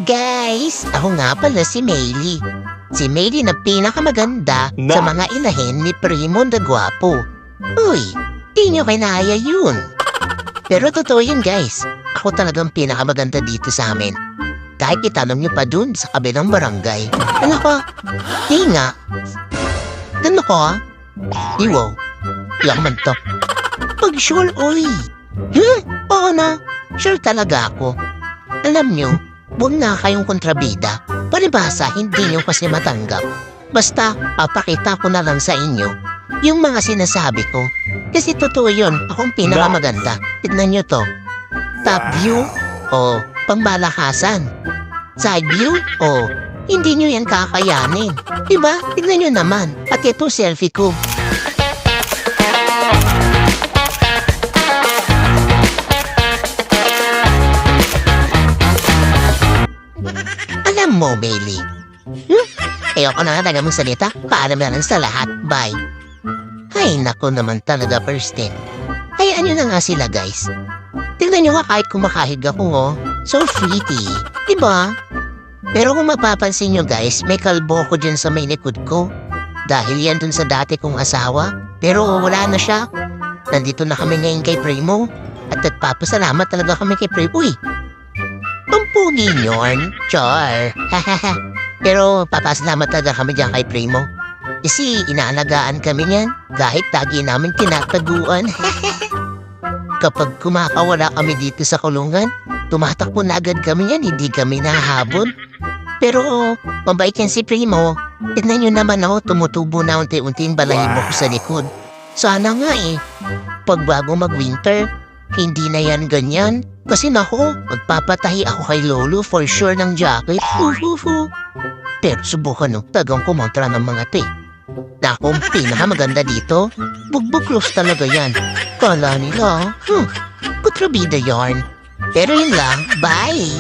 Guys, ako nga pala si Mayley. Si Mayley na pinakamaganda sa mga inahin ni Primo na Gwapo. Uy, di nyo kinaya yun. Pero totoo yun guys, ako talagang pinakamaganda dito sa amin. Kahit itanong nyo pa dun sa kabilang barangay. Ano ko? Di nga. Gano ko ah? Iwaw. Iyak man to. Pag sure, oy. Oo na. Sure talaga ako. Alam nyo, huwag na kayong kontrabida. Palibasa, hindi nyo kasi matanggap. Basta, papakita ko na lang sa inyo yung mga sinasabi ko. Kasi totoo yun, akong pinakamaganda. Tignan nyo to. Top view o pangmalakasan. Side view o hindi nyo yan kakayanin. Diba? Tignan nyo naman. At ito selfie ko. Alam mo, Bailey. Ayoko na talaga mong salita. Paalam na lang sa lahat. Bye. Ay, nako naman talaga, Persten. Hayaan nyo na nga sila, guys. Tignan nyo nga kahit kumakahig ako, oh. So pretty. Diba? Pero kung mapapansin nyo, guys, may kalbo ko dyan sa may likod ko. Dahil yan dun sa dati kong asawa. Pero wala na siya. Nandito na kami ngayon kay Primo. At nagpapasalamat talaga kami kay Primo. Uy! Ang pugi nyon, char. Pero papasalamat talaga kami dyan kay Primo. Kasi inaalagaan kami niyan kahit tagi namin tinataguan. Kapag kumakawala kami dito sa kulungan, tumatakbo na agad kami yan, hindi kami nahabol. Pero mabait yan si Primo. Tignan nyo naman ako, tumutubo na unti-unti yung balahibo ko sa likod. Sana nga eh, pag bago mag-winter, hindi na yan ganyan. Kasi nako, magpapatahi ako kay Lolo for sure ng jacket. Pero subukan no, tagang kumontra ng mga te. Na akong pinakamaganda dito, bugbuklos talaga yan. Kala nila, kontrabida yarn. Pero yun lang, bye!